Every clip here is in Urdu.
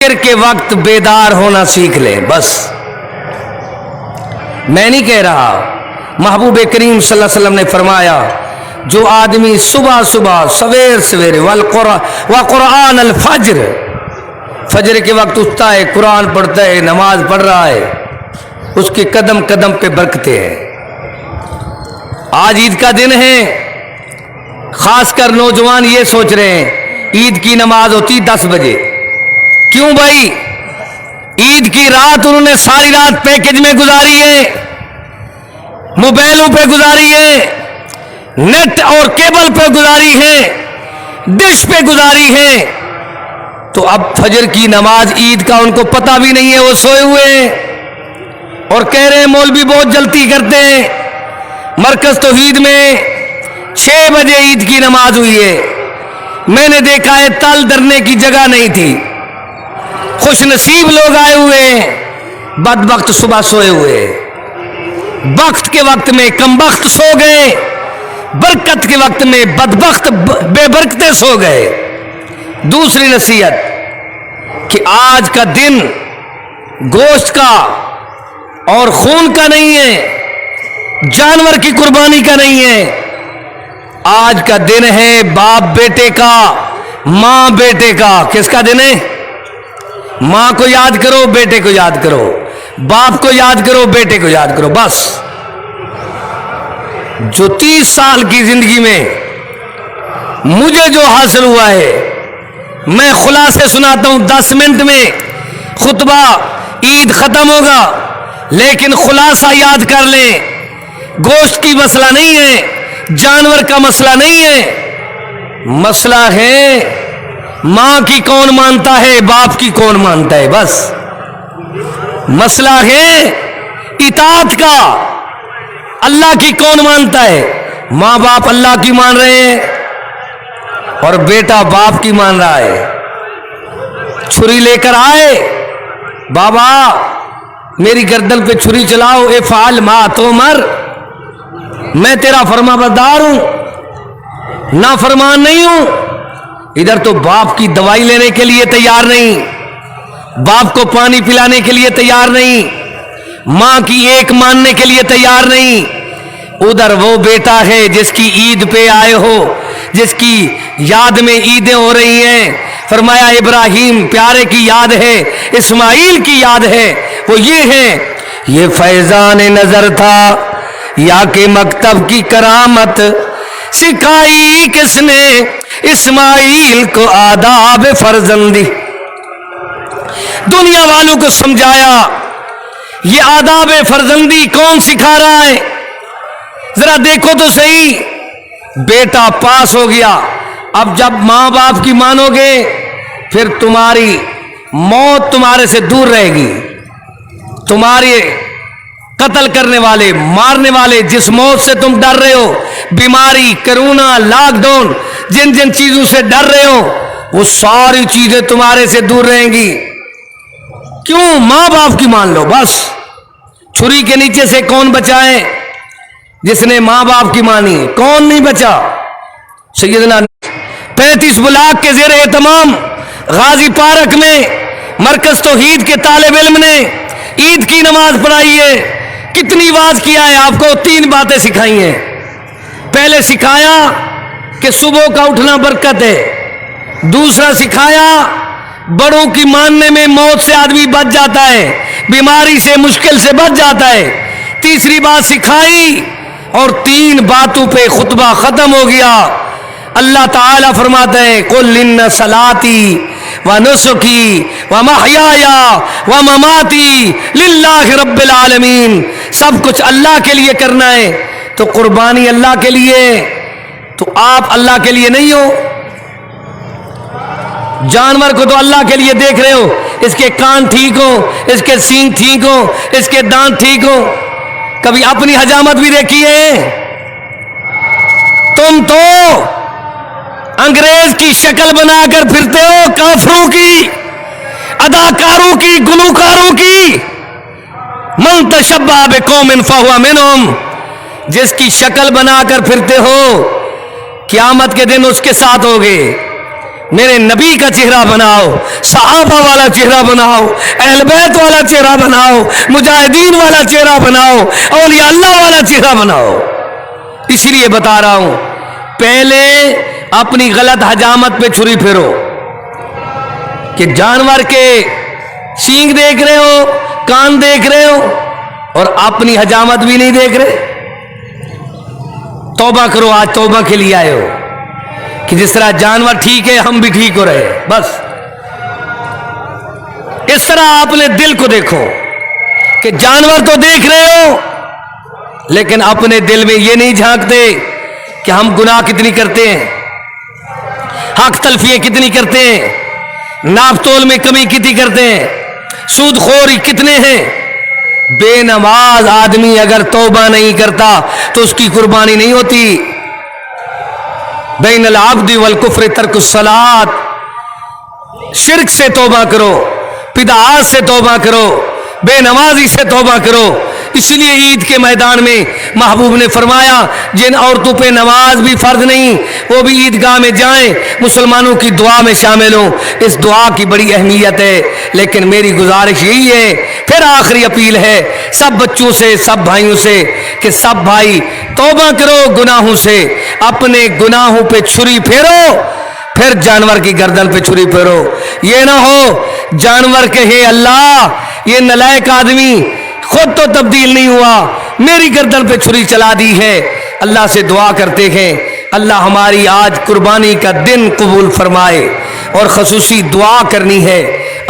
فجر کے وقت بیدار ہونا سیکھ لیں بس. میں نہیں کہہ رہا، محبوب کریم صلی اللہ علیہ وسلم نے فرمایا جو آدمی صبح صبح سویرے وقرآن الفجر، فجر کے وقت اٹھتا ہے، قرآن پڑھتا ہے، نماز پڑھ رہا ہے، اس کے قدم قدم پہ برکتیں ہیں. آج عید کا دن ہے، خاص کر نوجوان یہ سوچ رہے ہیں عید کی نماز ہوتی 10 بجے. کیوں بھائی؟ عید کی رات انہوں نے ساری رات پیکج میں گزاری ہے، موبائلوں پہ گزاری ہے، نیٹ اور کیبل پہ گزاری ہے، ڈش پہ گزاری ہے. تو اب فجر کی نماز عید کا ان کو پتہ بھی نہیں ہے، وہ سوئے ہوئے ہیں اور کہہ رہے ہیں مولوی بہت جلدی کرتے ہیں. مرکز توحید میں 6 بجے عید کی نماز ہوئی ہے. میں نے دیکھا ہے تل درنے کی جگہ نہیں تھی. خوش نصیب لوگ آئے ہوئے ہیں، بدبخت صبح سوئے ہوئے. وقت کے وقت میں کم بخت سو گئے، برکت کے وقت میں بدبخت بے برکتے سو گئے. دوسری نصیحت کہ آج کا دن گوشت کا اور خون کا نہیں ہے، جانور کی قربانی کا نہیں ہے. آج کا دن ہے باپ بیٹے کا، ماں بیٹے کا. کس کا دن ہے؟ ماں کو یاد کرو، بیٹے کو یاد کرو، باپ کو یاد کرو، بیٹے کو یاد کرو. بس جو 30 سال کی زندگی میں مجھے جو حاصل ہوا ہے میں خلاصے سناتا ہوں. 10 منٹ میں خطبہ، عید ختم ہوگا، لیکن خلاصہ یاد کر لیں. گوشت کی مسئلہ نہیں ہے، جانور کا مسئلہ نہیں ہے، مسئلہ ہے ماں کی کون مانتا ہے، باپ کی کون مانتا ہے. بس مسئلہ ہے اطاعت کا، اللہ کی کون مانتا ہے. ماں باپ اللہ کی مان رہے ہیں اور بیٹا باپ کی مان رہا ہے. چھری لے کر آئے، بابا میری گردن پہ چھری چلاؤ، افعل ما تؤمر، میں تیرا فرما بردار ہوں، نافرمان نہیں ہوں. ادھر تو باپ کی دوائی لینے کے لیے تیار نہیں، باپ کو پانی پلانے کے لیے تیار نہیں، ماں کی ایک ماننے کے لیے تیار نہیں. ادھر وہ بیٹا ہے جس کی عید پہ آئے ہو، جس کی یاد میں عیدیں ہو رہی ہیں. فرمایا ابراہیم پیارے کی یاد ہے، اسماعیل کی یاد ہے. وہ یہ ہے، یہ فیضان نظر تھا یا کہ مکتب کی کرامت، سکھائی کس نے اسماعیل کو آداب فرزندی. دنیا والوں کو سمجھایا یہ آداب فرزندی کون سکھا رہا ہے؟ ذرا دیکھو تو صحیح. بیٹا پاس ہو گیا، اب جب ماں باپ کی مانو گے پھر تمہاری موت تمہارے سے دور رہے گی. تمہارے قتل کرنے والے، مارنے والے، جس موت سے تم ڈر رہے ہو، بیماری، کرونا، لاک ڈاؤن، جن جن چیزوں سے ڈر رہے ہو، وہ ساری چیزیں تمہارے سے دور رہیں گی. کیوں؟ ماں باپ کی مان لو. بس چھری کے نیچے سے کون بچا ہے؟ جس نے ماں باپ کی مانی. کون نہیں بچا؟ سیدنا 35 بلاک کے زیر اہتمام غازی پارک میں مرکز توحید کے طالب علم نے عید کی نماز پڑھائی ہے. کتنی واز کیا ہے؟ آپ کو 3 باتیں سکھائی ہیں. پہلے سکھایا کہ صبح کا اٹھنا برکت ہے. دوسرا سکھایا بڑوں کی ماننے میں موت سے آدمی بچ جاتا ہے، بیماری سے، مشکل سے بچ جاتا ہے. تیسری بات سکھائی اور 3 باتوں پہ خطبہ ختم ہو گیا. اللہ تعالیٰ فرماتے ہیں قل ان صلاتی ونسکی ومحیای ومماتی للہ رب العالمین. سب کچھ اللہ کے لیے کرنا ہے تو قربانی اللہ کے لیے. تو آپ اللہ کے لیے نہیں ہو. جانور کو تو اللہ کے لیے دیکھ رہے ہو، اس کے کان ٹھیک ہو، اس کے سینگ ٹھیک ہو، اس کے دانت ٹھیک ہو. کبھی اپنی حجامت بھی دیکھی ہے؟ تم تو انگریز کی شکل بنا کر پھرتے ہو، کافروں کی، اداکاروں کی، گلوکاروں کی. من تشبہ بقوم فہو منہم. جس کی شکل بنا کر پھرتے ہو قیامت کے دن اس کے ساتھ ہوگے. میرے نبی کا چہرہ بناؤ، صحابہ والا چہرہ بناؤ، اہل بیت والا چہرہ بناؤ، مجاہدین والا چہرہ بناؤ، اولیاء اللہ والا چہرہ بناؤ۔ اس لیے بتا رہا ہوں، پہلے اپنی غلط حجامت پہ چھری پھیرو کہ جانور کے سینگ دیکھ رہے ہو، کان دیکھ رہے ہو اور اپنی حجامت بھی نہیں دیکھ رہے۔ توبہ کرو، آج توبہ کے لیے آئے ہو کہ جس طرح جانور ٹھیک ہے ہم بھی ٹھیک ہو رہے، بس اس طرح اپنے دل کو دیکھو کہ جانور تو دیکھ رہے ہو لیکن اپنے دل میں یہ نہیں جھانکتے کہ ہم گناہ کتنی کرتے ہیں، حق تلفیے کتنی کرتے ہیں، ناپ تول میں کمی کتنی کرتے ہیں، سود خوری کتنے ہیں۔ بے نماز آدمی اگر توبہ نہیں کرتا تو اس کی قربانی نہیں ہوتی۔ بین العبد والکفر ترک الصلاۃ، شرک سے توبہ کرو، بدعات سے توبہ کرو، بے نمازی سے توبہ کرو۔ اس لیے عید کے میدان میں محبوب نے فرمایا جن عورتوں پہ نماز بھی فرض نہیں وہ بھی عیدگاہ میں جائیں، مسلمانوں کی دعا میں شامل ہوں۔ اس دعا کی بڑی اہمیت ہے، لیکن میری گزارش یہی ہے، پھر آخری اپیل ہے سب بچوں سے، سب بھائیوں سے کہ سب بھائی توبہ کرو گناہوں سے، اپنے گناہوں پہ چھری پھیرو، پھر جانور کی گردن پہ چھری پھیرو۔ یہ نہ ہو جانور کہے اللہ یہ نالائق آدمی خود تو تبدیل نہیں ہوا، میری گردن پہ چھری چلا دی ہے۔ اللہ سے دعا کرتے ہیں اللہ ہماری آج قربانی کا دن قبول فرمائے، اور خصوصی دعا کرنی ہے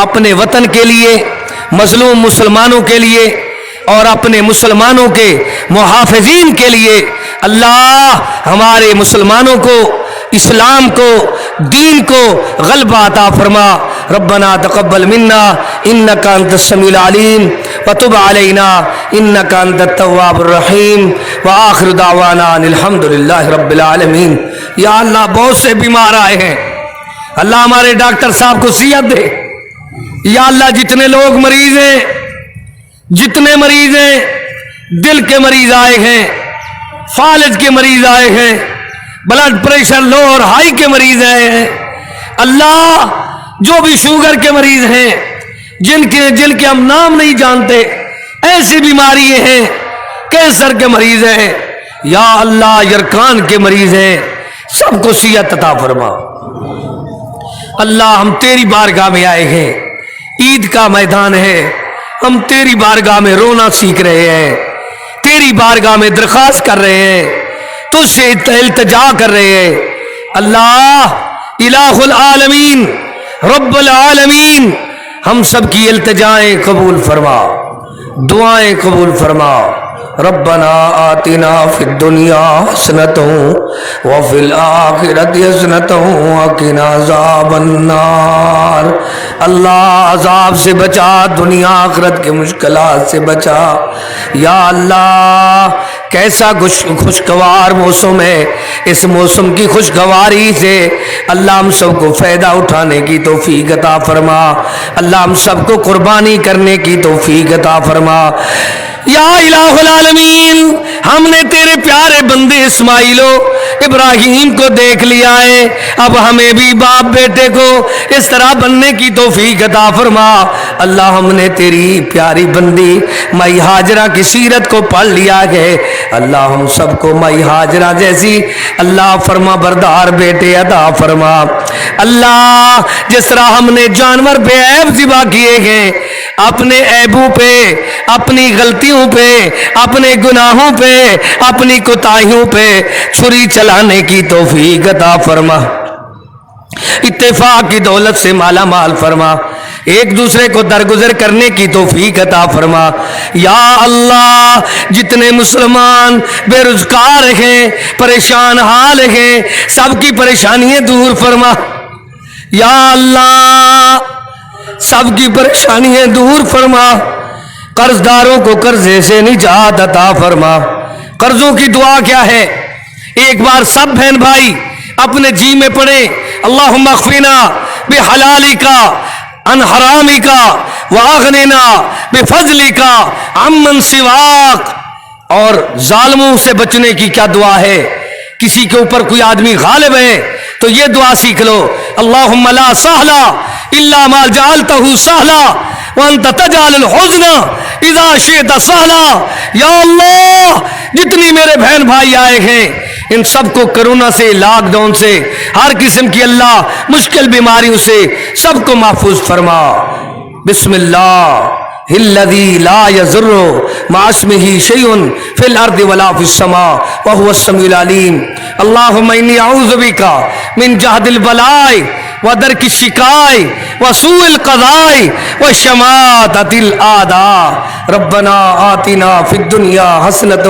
اپنے وطن کے لیے، مظلوم مسلمانوں کے لیے اور اپنے مسلمانوں کے محافظین کے لیے۔ اللہ ہمارے مسلمانوں کو، اسلام کو، دین کو غلبہ عطا فرما۔ ربنا تقبل منا انک انت السمیع العلیم وتب علینا انک انت التواب الرحیم وآخر دعوانا ان الحمد للہ رب العالمین۔ یا اللہ بہت سے بیمار آئے ہیں، اللہ ہمارے ڈاکٹر صاحب کو صحت دے۔ یا اللہ جتنے لوگ مریض ہیں، جتنے مریض ہیں، دل کے مریض آئے ہیں، فالج کے مریض آئے ہیں، بلڈ پریشر لو اور ہائی کے مریض آئے ہیں، اللہ جو بھی شوگر کے مریض ہیں، جن کے ہم نام نہیں جانتے، ایسی بیماری ہیں، کینسر کے مریض ہیں، یا اللہ یرکان کے مریض ہیں، سب کو صحت عطا فرما۔ اللہ ہم تیری بارگاہ میں آئے ہیں، عید کا میدان ہے، ہم تیری بارگاہ میں رونا سیکھ رہے ہیں، تیری بارگاہ میں درخواست کر رہے ہیں، تجھ سے التجا کر رہے ہیں۔ اللہ الہ العالمین رب العالمین ہم سب کی التجائیں قبول فرما، دعائیں قبول فرما۔ ربنا آتنا فی الدنیا حسنۃ وفی الآخرۃ حسنۃ وقنا عذاب النار۔ اللہ عذاب سے بچا، دنیا آخرت کے مشکلات سے بچا۔ یا اللہ کیسا خوشگوار موسم ہے، اس موسم کی خوشگواری سے اللہ ہم سب کو فائدہ اٹھانے کی توفیق عطا فرما، اللہ ہم سب کو قربانی کرنے کی توفیق عطا فرما۔ یا الہ العالمین ہم نے تیرے پیارے بندے اسماعیل و ابراہیم کو دیکھ لیا ہے، اب ہمیں بھی باپ بیٹے کو اس طرح بننے کی توفیق عطا فرما۔ اللہ ہم نے تیری پیاری بندی مائی ہاجرہ کی سیرت کو پڑھ لیا ہے، اللہ ہم سب کو مائی ہاجرہ جیسی اللہ فرما بردار بیٹے عطا فرما۔ اللہ جس طرح ہم نے جانور بے عیب ذبح کیے ہیں، اپنے عیبوں پہ، اپنی غلطیوں پہ، اپنے گناہوں پہ، اپنی کوتاہیوں پہ چھری چلانے کی توفیق عطا فرما، اتفاق کی دولت سے مالا مال فرما، ایک دوسرے کو درگزر کرنے کی توفیق عطا فرما۔ یا اللہ جتنے مسلمان بے روزگار ہیں، پریشان حال ہیں، سب کی پریشانیاں دور فرما۔ یا اللہ سب کی پریشانیاں دور فرما، قرض داروں کو قرضے سے نجات عطا فرما۔ قرضوں کی دعا کیا ہے؟ ایک بار سب بہن بھائی اپنے جی میں پڑھیں، اللہم اغفنا بحلالک عن حرامک واغننا بفضلک عمن سواک۔ اور ظالموں سے بچنے کی کیا دعا ہے کسی کے اوپر کوئی آدمی غالب ہے تو یہ دعا سیکھ لو، اللہم لا سہلا الا ما جعلتہ سہلا وانت تجعل الحزن اذا شئت سہلا۔ یا اللہ جتنی میرے بہن بھائی آئے ہیں ان سب کو کرونا سے، لاک ڈاؤن سے، ہر قسم کی اللہ مشکل بیماریوں سے سب کو محفوظ فرما۔ بسم اللہ الذی لا یضر مع اسمہ شیء فی الارض ولا فی السماء وهو السمیع العلیم۔ اللہم انی اعوذ بک من جہد البلاء ودرک الشقاء وسوء القضاء وشماتۃ الاعداء۔ ربنا آتنا فی الدنیا حسنۃ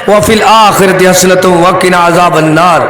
وفی الآخرۃ حسنۃ وقنا عذاب النار۔